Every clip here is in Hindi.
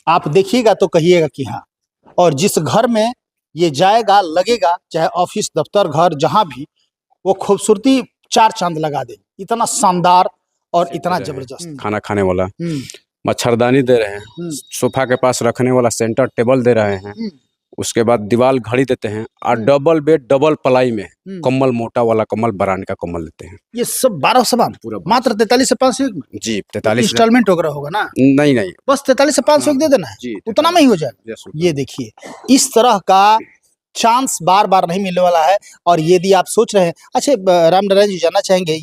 आप देखिएगा तो कहिएगा कि हाँ। और जिस घर में ये जाएगा लगेगा, चाहे ऑफिस दफ्तर घर जहां भी, वो खूबसूरती चार चांद लगा दे। इतना शानदार और इतना जबरदस्त खाना खाने वाला मच्छरदानी दे रहे हैं, सोफा के पास रखने वाला सेंटर टेबल दे रहे हैं, उसके बाद दीवार घड़ी देते हैं और डबल बेड डबल पलाई में कम्बल, मोटा वाला कम्बल, ब्रांड का कम्बल देते हैं। ये सब 12 सामान पूरा मात्र 43 से 500 में। जी 43 इंस्टॉलमेंट वगैरह होगा ना? नहीं नहीं, बस 43 से 500 दे देना है, उतना में ही हो जाएगा। ये देखिए, इस तरह का चांस बार बार नहीं मिलने वाला है। और यदि आप सोच रहे हैं, अच्छा रामनारायण जी जानना चाहेंगे,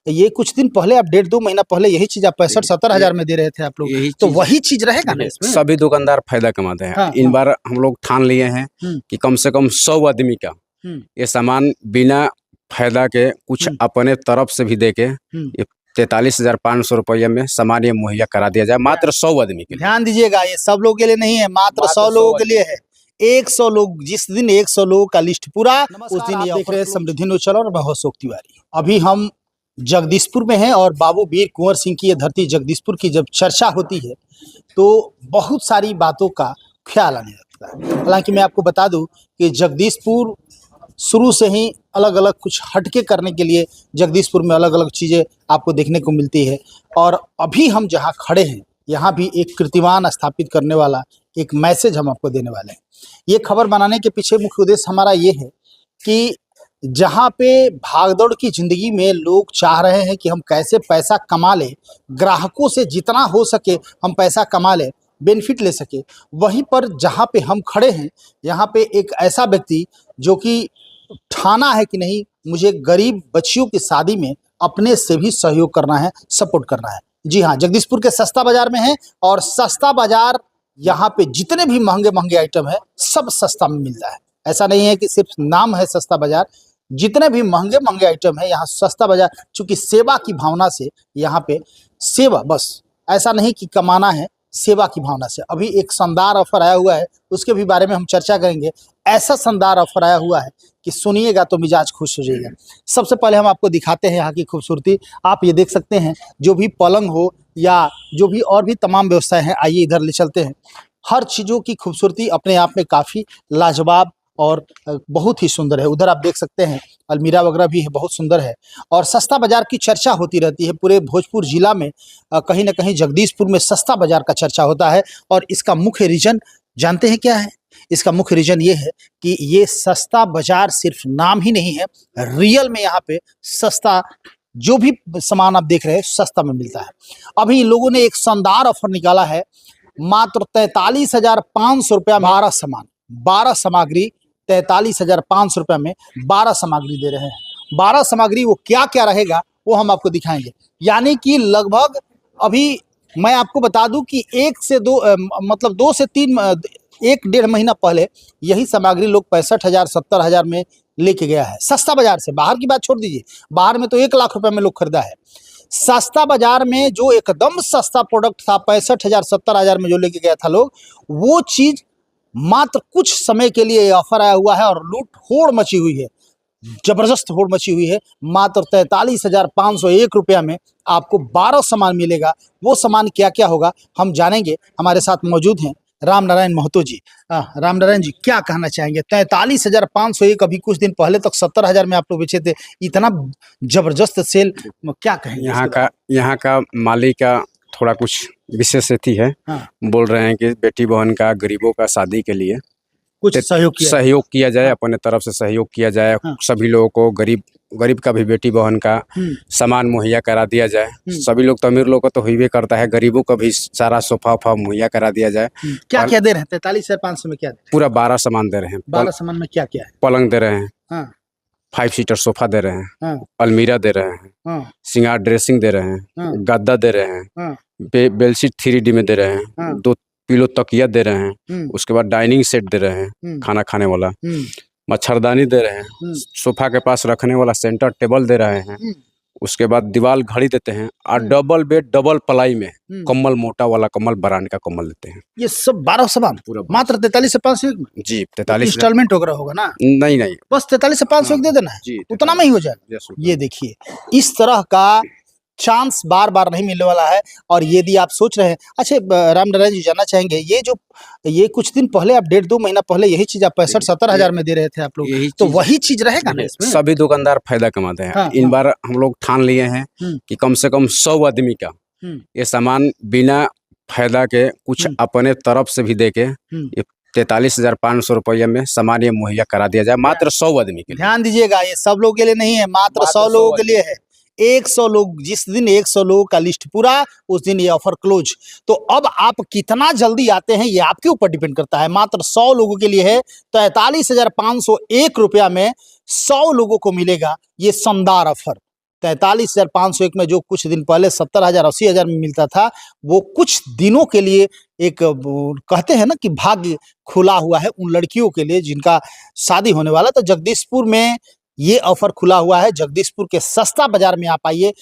ये कुछ दिन पहले, आप 1.5-2 महीना पहले यही चीज आप 65-70 हजार में दे रहे थे आप लोग, तो वही चीज रहेगा ना इसमें? सभी दुकानदार फायदा कमाते हैं। हाँ, इन बार हम लोग ठान लिए हैं कि कम से कम 100 आदमी का ये सामान बिना फायदा के कुछ अपने तरफ से भी दे के 43,500 रुपये में सामान ये मुहैया करा दिया जाए, मात्र 100 आदमी के। ध्यान दीजिएगा, ये सब लोगों के लिए नहीं है, मात्र 100 लोगों के लिए है। 100 लोग, जिस दिन 100 लोगों का लिस्ट पूरा, उस दिन ये देख रहे हैं समृद्धि न्यूज चैनल और मैं हूं अशोक तिवारी। अभी हम जगदीशपुर में हैं और बाबू वीर कुंवर सिंह की ये धरती जगदीशपुर की जब चर्चा होती है तो बहुत सारी बातों का ख्याल आने लगता है। हालांकि मैं आपको बता दूं कि जगदीशपुर शुरू से ही अलग अलग कुछ हटके करने के लिए जगदीशपुर में अलग अलग चीज़ें आपको देखने को मिलती है। और अभी हम जहाँ खड़े हैं, यहाँ भी एक कीर्तिमान स्थापित करने वाला एक मैसेज हम आपको देने वाले हैं। ये खबर बनाने के पीछे मुख्य उद्देश्य हमारा ये है कि जहाँ पे भागदौड़ की जिंदगी में लोग चाह रहे हैं कि हम कैसे पैसा कमा लें, ग्राहकों से जितना हो सके हम पैसा कमा लें, बेनिफिट ले सके, वहीं पर जहाँ पे हम खड़े हैं, यहाँ पे एक ऐसा व्यक्ति जो कि ठाना है कि नहीं, मुझे गरीब बच्चियों की शादी में अपने से भी सहयोग करना है, सपोर्ट करना है। जी हाँ, जगदीशपुर के सस्ता बाजार में है और सस्ता बाजार, यहाँ पे जितने भी महंगे महंगे आइटम है सब सस्ता में मिलता है। ऐसा नहीं है कि सिर्फ नाम है सस्ता बाजार, जितने भी महंगे महंगे आइटम है यहाँ सस्ता बाजार, चूंकि सेवा की भावना से यहाँ पे सेवा, बस ऐसा नहीं कि कमाना है, सेवा की भावना से। अभी एक शानदार ऑफर आया हुआ है, उसके भी बारे में हम चर्चा करेंगे। ऐसा शानदार ऑफर आया हुआ है कि सुनिएगा तो मिजाज खुश हो जाएगा। सबसे पहले हम आपको दिखाते हैं यहाँ की खूबसूरती। आप ये देख सकते हैं, जो भी पलंग हो या जो भी और भी तमाम व्यवस्थाएं हैं, आइए इधर ले चलते हैं। हर चीज़ों की खूबसूरती अपने आप में काफ़ी लाजवाब और बहुत ही सुंदर है। उधर आप देख सकते हैं अलमीरा वगैरह भी है, बहुत सुंदर है। और सस्ता बाजार की चर्चा होती रहती है पूरे भोजपुर जिला में, कहीं ना कहीं जगदीशपुर में सस्ता बाजार का चर्चा होता है। और इसका मुख्य रीजन जानते हैं क्या है? इसका मुख्य रीजन ये है कि ये सस्ता बाजार सिर्फ नाम ही नहीं है, रियल में यहाँ पे सस्ता जो भी सामान आप देख रहे हैं सस्ता में मिलता है। अभी इन लोगों ने एक शानदार ऑफर निकाला है, मात्र 43,500 रुपया में 12 सामग्री, 43,500 रुपये में 12 सामग्री दे रहे हैं। 12 सामग्री वो क्या क्या रहेगा वो हम आपको दिखाएंगे। यानी कि लगभग अभी मैं आपको बता दूं कि 1 से 2 मतलब 2 से 3 1-1.5 महीना पहले यही सामग्री लोग 65,000 70,000 में लेके गया है सस्ता बाजार से। बाहर की बात छोड़ दीजिए, बाहर में तो 1 लाख रुपए में लोग खरीदा है। सस्ता बाजार में जो एकदम सस्ता प्रोडक्ट था 65,000 70,000 में जो लेके गया था लोग, वो चीज मात्र कुछ समय के लिए ऑफर आया हुआ है और लूट होड़ मची हुई है, जबरदस्त होड़ मची हुई है। मात्र 43,501 रुपया में आपको 12 सामान मिलेगा। वो सामान क्या क्या होगा हम जानेंगे। हमारे साथ मौजूद हैं रामनारायण महतो जी। रामनारायण जी, क्या कहना चाहेंगे? 43,501, अभी कुछ दिन पहले तक 70,000 में आप लोग बेचे थे, इतना जबरदस्त सेल, क्या कहेंगे? यहाँ का मालिक का थोड़ा कुछ विशेष अथी है। हाँ। बोल रहे हैं कि बेटी बहन का, गरीबों का शादी के लिए कुछ सहयोग किया जाए, अपने तरफ से सहयोग किया जाए। हाँ। सभी लोगों को, गरीब का भी बेटी बहन का सामान मुहैया करा दिया जाए। सभी लोग तो, अमीर लोग को तो हुई करता है, गरीबों को भी सारा सोफा वोफा मुहैया करा दिया जाए। क्या क्या दे रहे हैं? 43,500 में क्या दे? पूरा 12 सामान दे रहे हैं। 12 सामान में क्या क्या है? पलंग दे रहे हैं, हाँ। 5 सीटर सोफा दे रहे हैं, हाँ। अलमीरा दे रहे हैं, हाँ। सिंगार ड्रेसिंग दे रहे हैं, हाँ। गद्दा दे रहे हैं, हाँ। बेडशीट 3D में दे रहे हैं, हाँ। 2 पिलो तकिया दे रहे हैं, उसके बाद डाइनिंग सेट दे रहे हैं, खाना खाने वाला, मच्छरदानी दे रहे हैं, सोफा के पास रखने वाला सेंटर टेबल दे रहे हैं, उसके बाद दीवार घड़ी देते हैं और डबल बेड डबल पलाई में कम्बल, मोटा वाला कम्बल, ब्रांड का कम्बल देते हैं। ये सब 12 सामान पूरा मात्र 43,500 में। जी 43 इंस्टॉलमेंट वगैरह होगा ना? नहीं नहीं, बस 43,500 दे देना है, उतना में ही हो जाएगा। ये देखिए, इस तरह का चांस बार बार नहीं मिलने वाला है। और यदि आप सोच रहे हैं, अच्छा रामनारायण जी जानना चाहेंगे, ये कुछ दिन पहले आप 1.5-2 महीना पहले यही चीज आप 65-70 हजार में दे रहे थे आप लोग, यही तो चीज वही चीज रहेगा ना इसमें? सभी दुकानदार फायदा कमाते हैं। हाँ, इन हाँ। बार हम लोग ठान लिए हैं कि कम से कम 100 आदमी का ये सामान बिना फायदा के कुछ अपने तरफ से भी दे के ये 43,500 रुपये में सामान ये मुहैया करा दिया जाए, मात्र 100 आदमी के लिए। ध्यान दीजिएगा, ये सब लोगों के लिए नहीं है, मात्र 100 लोगों के लिए है। 100 लोग, जिस दिन 100 लोगों का लिस्ट पूरा, उस दिन ये ऑफर क्लोज। तो अब आप कितना जल्दी आते हैं ये आपके ऊपर डिपेंड करता है। मात्र 100 लोगों के लिए है, 43,501 रुपया में 100 लोगों को मिलेगा ये शानदार ऑफर। 43,501 में जो कुछ दिन पहले 70,000 80,000 में मिलता था, वो कुछ दिनों के लिए एक कहते हैं ना कि भाग्य खुला हुआ है उन लड़कियों के लिए जिनका शादी होने वाला। तो जगदीशपुर में ये ऑफर खुला हुआ है। जगदीशपुर के सस्ता बाजार में आप आइए,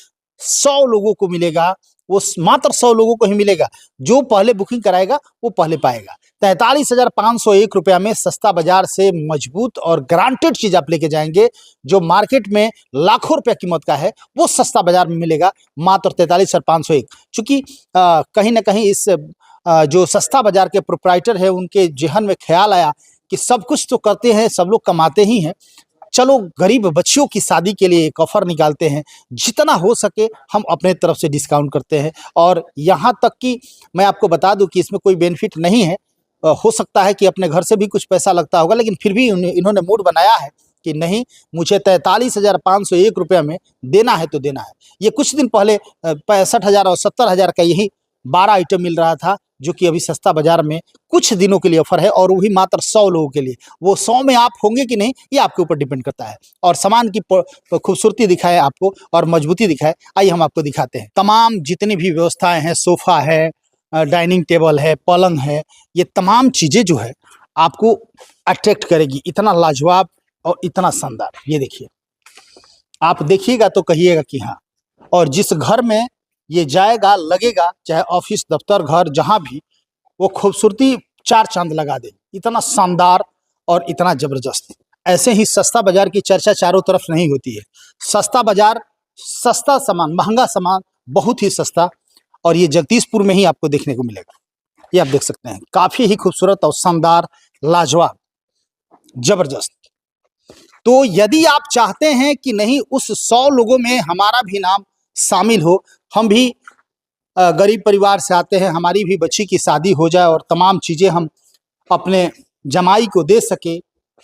100 लोगों को मिलेगा, वो मात्र 100 लोगों को ही मिलेगा। जो पहले बुकिंग कराएगा वो पहले पाएगा। 43,501 रुपया में सस्ता बाजार से मजबूत और ग्रांटेड चीज आप लेके जाएंगे। जो मार्केट में लाखों रुपया कीमत का है वो सस्ता बाजार में मिलेगा मात्र 43,501। चूंकि कहीं ना कहीं इस जो सस्ता बाजार के प्रोप्राइटर है उनके जेहन में ख्याल आया कि सब कुछ तो करते हैं, सब लोग कमाते ही हैं, चलो गरीब बच्चियों की शादी के लिए एक ऑफर निकालते हैं, जितना हो सके हम अपने तरफ से डिस्काउंट करते हैं। और यहाँ तक कि मैं आपको बता दूं कि इसमें कोई बेनिफिट नहीं है। हो सकता है कि अपने घर से भी कुछ पैसा लगता होगा, लेकिन फिर भी इन्होंने मूड बनाया है कि नहीं, मुझे 43,501 रुपया में देना है तो देना है। ये कुछ दिन पहले 65,000 और 70,000 का यही 12 आइटम मिल रहा था, जो कि अभी सस्ता बाजार में कुछ दिनों के लिए ऑफर है, और वो भी मात्र 100 लोगों के लिए। वो 100 में आप होंगे कि नहीं ये आपके ऊपर डिपेंड करता है। और सामान की खूबसूरती दिखाए आपको और मजबूती दिखाए, आइए हम आपको दिखाते हैं। तमाम जितनी भी व्यवस्थाएं हैं, सोफा है, डाइनिंग टेबल है, पलंग है, ये तमाम चीजें जो है आपको अट्रैक्ट करेगी। इतना लाजवाब और इतना शानदार, ये देखिए, आप देखिएगा तो कहिएगा कि हाँ। और जिस घर में ये जाएगा लगेगा, चाहे ऑफिस दफ्तर घर जहां भी, वो खूबसूरती 4 चांद लगा दे। इतना शानदार और इतना जबरदस्त। ऐसे ही सस्ता बाजार की चर्चा चारों तरफ नहीं होती है। सस्ता बाजार, सस्ता सामान, महंगा सामान, बहुत ही सस्ता, और ये जगदीशपुर में ही आपको देखने को मिलेगा। ये आप देख सकते हैं, काफी ही खूबसूरत और शानदार, लाजवाब, जबरदस्त। तो यदि आप चाहते हैं कि नहीं उस 100 लोगों में हमारा भी नाम शामिल हो, हम भी गरीब परिवार से आते हैं, हमारी भी बच्ची की शादी हो जाए और तमाम चीजें हम अपने जमाई को दे सके,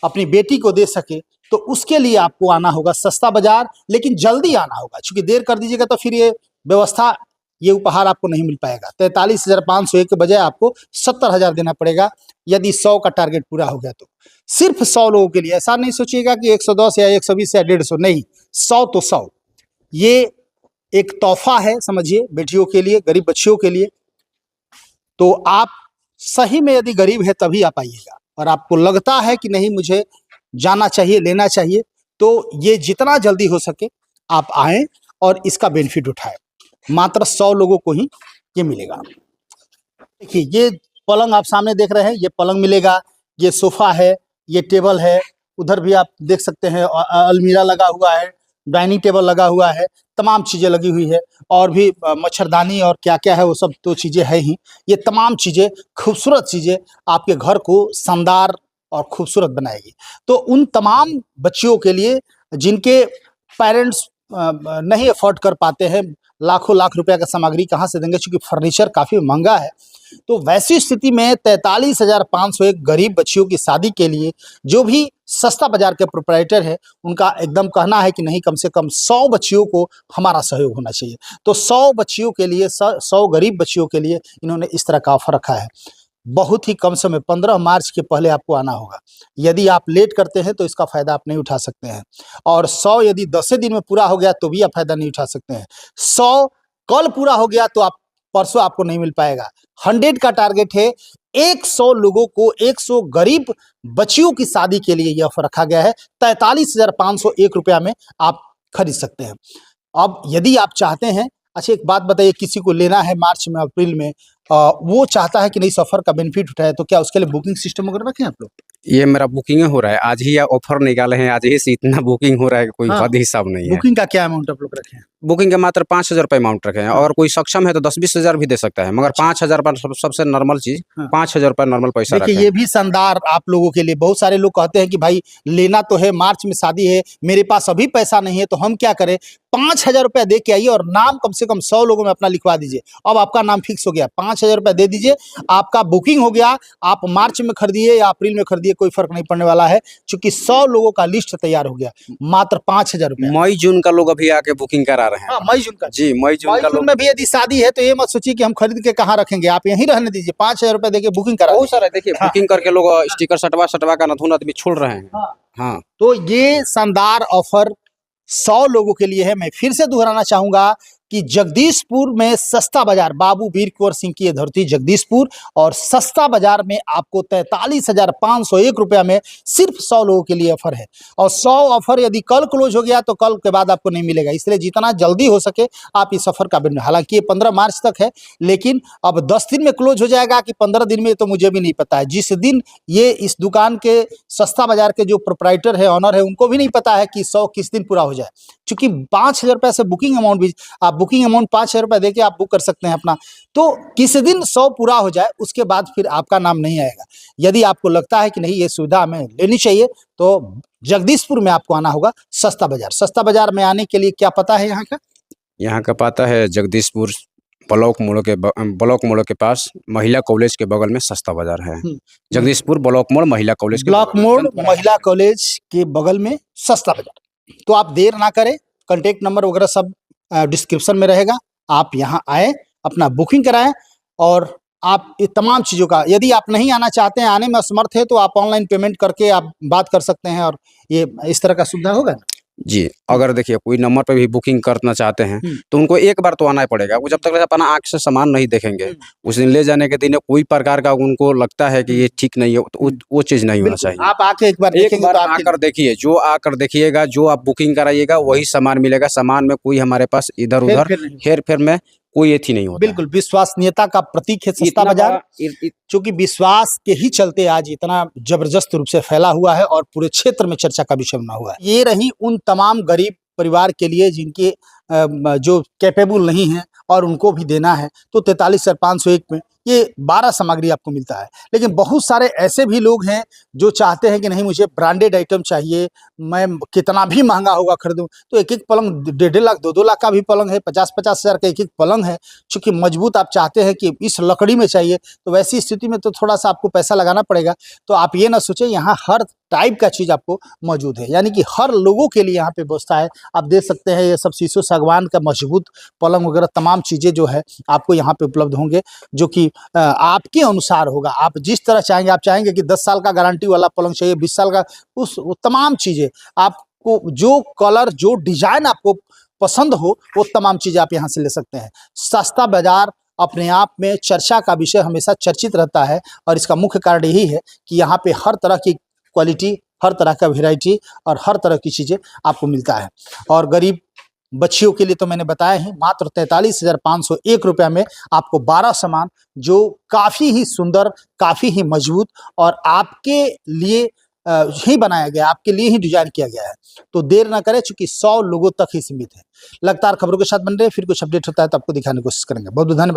अपनी बेटी को दे सके, तो उसके लिए आपको आना होगा सस्ता बाजार। लेकिन जल्दी आना होगा, क्योंकि देर कर दीजिएगा तो फिर ये व्यवस्था, ये उपहार आपको नहीं मिल पाएगा। 43,501 के बजाय आपको 70,000 देना पड़ेगा यदि 100 का टारगेट पूरा हो गया तो। सिर्फ 100 लोगों के लिए। ऐसा नहीं सोचिएगा कि 110 या 120 या 150, नहीं, 100 तो 100। ये एक तोहफा है, समझिए, बेटियों के लिए, गरीब बच्चियों के लिए। तो आप सही में यदि गरीब है तभी आप आइएगा, और आपको लगता है कि नहीं मुझे जाना चाहिए, लेना चाहिए, तो ये जितना जल्दी हो सके आप आएं और इसका बेनिफिट उठाएं। मात्र 100 लोगों को ही ये मिलेगा। देखिए, ये पलंग आप सामने देख रहे हैं, ये पलंग मिलेगा, ये सोफा है, ये टेबल है, उधर भी आप देख सकते हैं अलमीरा लगा हुआ है, डाइनिंग टेबल लगा हुआ है, तमाम चीजें लगी हुई है, और भी मच्छरदानी और क्या क्या है वो सब तो चीजें है ही। ये तमाम चीजें, खूबसूरत चीजें आपके घर को शानदार और खूबसूरत बनाएगी। तो उन तमाम बच्चियों के लिए जिनके पेरेंट्स नहीं अफोर्ड कर पाते हैं, लाखों लाख रुपया का सामग्री कहाँ से देंगे, क्योंकि फर्नीचर काफी महंगा है, तो वैसी स्थिति में 43,501 गरीब बच्चियों की शादी के लिए जो भी सस्ता बाजार के प्रोप्राइटर है, उनका एकदम कहना है कि नहीं, कम से कम 100 बच्चियों को हमारा सहयोग होना चाहिए। तो 100 बच्चियों के लिए, 100 गरीब बच्चियों के लिए इन्होंने इस तरह का ऑफर रखा है। बहुत ही कम समय, 15 मार्च के पहले आपको आना होगा। यदि आप लेट करते हैं तो इसका फायदा आप नहीं उठा सकते हैं, और 100 यदि 10 दिन में पूरा हो गया तो भी आप फायदा नहीं उठा सकते हैं। 100 कल पूरा हो गया तो आप परसों आपको नहीं मिल पाएगा। 100 का टारगेट है, 100 लोगों को, 100 गरीब बच्चियों की शादी के लिए यह ऑफर रखा गया है। 43,501 रुपया में आप खरीद सकते हैं। अब यदि आप चाहते हैं, अच्छा एक बात बताइए, किसी को लेना है मार्च में, अप्रैल में, वो चाहता है कि नहीं सफर का बेनिफिट उठाए, तो क्या उसके लिए बुकिंग सिस्टम वगैरह रखें आप लोग? ये मेरा बुकिंग हो रहा है, आज ही ऑफर निकाले हैं, आज ही से इतना बुकिंग हो रहा है कि कोई हाँ। हद हिसाब नहीं है। बुकिंग का क्या अमाउंट आप लोग रखे हैं? बुकिंग के मात्र 5,000 रुपये अमाउंट रखे हैं, हाँ। और कोई सक्षम है तो 10-20 हज़ार भी दे सकता है, मगर अच्छा। 5,000 पर सबसे नॉर्मल चीज, हाँ। 5,000 रुपये नॉर्मल पैसा देखिए रखें। ये भी शानदार आप लोगों के लिए। बहुत सारे लोग कहते हैं कि भाई लेना तो है, मार्च में शादी है, मेरे पास अभी पैसा नहीं है, तो हम क्या करें? 5,000 रुपया दे के आइए और नाम कम से कम 100 लोगों में अपना लिखवा दीजिए। अब आपका नाम फिक्स हो गया, 5,000 रुपया दे दीजिए, आपका बुकिंग हो गया। आप मार्च में खरीदिए या अप्रैल में खरीदिए, कोई फर्क नहीं पड़ने वाला है, क्योंकि 100 लोगों का लिस्ट तैयार हो गया, मात्र 5,000 रुपया। मई जून का लोग अभी आके बुकिंग करा रहे हैं। हाँ, मई जून का। जी, मई जून मई का जून लोग में भी यदि शादी है तो ये मत सोचिए कि हम खरीद के कहाँ रखेंगे, आप यहीं रहने दीजिए, 5,000 रुपया देके बुकिंग करा बहुत सारे देखिए हाँ। बुकिंग करके लोग स्टिकर सटवा का नथुन आदमी छोड़ रहे हैं। हाँ। हाँ, तो ये शानदार ऑफर 100 लोगों के लिए है। मैं फिर से दोहराना चाहूंगा कि जगदीशपुर में सस्ता बाजार, बाबू वीर कुंवर सिंह की ये धरती जगदीशपुर, और सस्ता बाजार में आपको 43,501 रुपया में सिर्फ 100 लोगों के लिए ऑफर है। और 100 ऑफर यदि कल क्लोज हो गया तो कल के बाद आपको नहीं मिलेगा, इसलिए जितना जल्दी हो सके आप इस ऑफर का बिना, हालांकि ये 15 मार्च तक है, लेकिन अब 10 दिन में क्लोज हो जाएगा कि 15 दिन में, तो मुझे भी नहीं पता है। जिस दिन ये इस दुकान के सस्ता बाजार के जो प्रोप्राइटर है, ऑनर है, उनको भी नहीं पता है कि 100 किस दिन पूरा हो जाए, क्योंकि 5,000 रुपये से बुकिंग अमाउंट भी, आप बुकिंग अमाउंट 5,000 रुपये देके आप बुक कर सकते हैं अपना, तो किस दिन 100 पूरा हो जाए उसके बाद फिर आपका नाम नहीं आएगा। यदि आपको लगता है कि नहीं ये सुविधा हमें लेनी चाहिए, तो जगदीशपुर में आपको आना होगा सस्ता बाजार। सस्ता बाजार में आने के लिए क्या पता है यहाँ का? यहाँ का पता है जगदीशपुर ब्लॉक मोड़ के पास महिला कॉलेज के बगल में सस्ता बाजार है। जगदीशपुर ब्लॉक मोड़ महिला कॉलेज के ब्लॉक मोड़ महिला कॉलेज के बगल में सस्ता बाजार। तो आप देर ना करें, कॉन्टेक्ट नंबर वगैरह सब डिस्क्रिप्शन में रहेगा, आप यहाँ आए, अपना बुकिंग कराएं, और आप ये तमाम चीज़ों का, यदि आप नहीं आना चाहते हैं, आने में असमर्थ है, तो आप ऑनलाइन पेमेंट करके आप बात कर सकते हैं, और ये इस तरह का सुविधा होगा ना। जी, अगर देखिए कोई नंबर पे भी बुकिंग करना चाहते हैं तो उनको एक बार तो आना ही पड़ेगा। वो जब तक अपना आँख से सामान नहीं देखेंगे, उस दिन ले जाने के दिन कोई प्रकार का उनको लगता है कि ये ठीक नहीं है, तो वो चीज़ नहीं होना चाहिए। आप आके एक बार देखेंगे तो आकर देखिए, जो आकर देखिएगा, जो आप बुकिंग कराइएगा वही सामान मिलेगा। सामान में कोई हमारे पास इधर उधर हेर फेर में कोई एथी नहीं होता। बिल्कुल विश्वसनीयता का प्रतीक है सस्ता बाजार, क्योंकि विश्वास के ही चलते आज इतना जबरदस्त रूप से फैला हुआ है और पूरे क्षेत्र में चर्चा का विषय बना हुआ है। ये रही उन तमाम गरीब परिवार के लिए जिनके जो कैपेबल नहीं है और उनको भी देना है, तो 43,501 में ये 12 सामग्री आपको मिलता है। लेकिन बहुत सारे ऐसे भी लोग हैं जो चाहते हैं कि नहीं मुझे ब्रांडेड आइटम चाहिए, मैं कितना भी महंगा होगा खरीदूं, तो एक एक पलंग 1.5 लाख 2-2 लाख का भी पलंग है, 50-50 हज़ार का एक एक पलंग है। चूँकि मजबूत आप चाहते हैं कि इस लकड़ी में चाहिए, तो वैसी स्थिति में तो थोड़ा सा आपको पैसा लगाना पड़ेगा। तो आप ये ना सोचें, यहाँ हर टाइप का चीज़ आपको मौजूद है, यानी कि हर लोगों के लिए यहाँ पे व्यवस्था है। आप देख सकते हैं ये सब शीशो सागवान का मजबूत पलंग वगैरह तमाम चीज़ें जो है आपको यहाँ पे उपलब्ध होंगे, जो कि आपके अनुसार होगा। आप जिस तरह चाहेंगे, आप चाहेंगे कि 10 साल का गारंटी वाला पलंग चाहिए, 20 साल का, उस तमाम चीज़ें आपको, जो कलर जो डिजाइन आपको पसंद हो, वो तमाम चीज़ें आप यहाँ से ले सकते हैं। सस्ता बाजार अपने आप में चर्चा का विषय हमेशा चर्चित रहता है, और इसका मुख्य कारण यही है कि यहाँ पे हर तरह की क्वालिटी, हर तरह का वेराइटी और हर तरह की चीज़ें आपको मिलता है। और गरीब बच्चियों के लिए तो मैंने बताया ही, मात्र 43,501 रुपया में आपको 12 सामान, जो काफ़ी ही सुंदर, काफ़ी ही मजबूत और आपके लिए ही बनाया गया, आपके लिए ही डिजाइन किया गया है। तो देर ना करें, चूंकि 100 लोगों तक ही सीमित है। लगातार खबरों के साथ बन रहे, फिर कुछ अपडेट होता है तो आपको दिखाने की कोशिश करेंगे। बहुत बहुत धन्यवाद।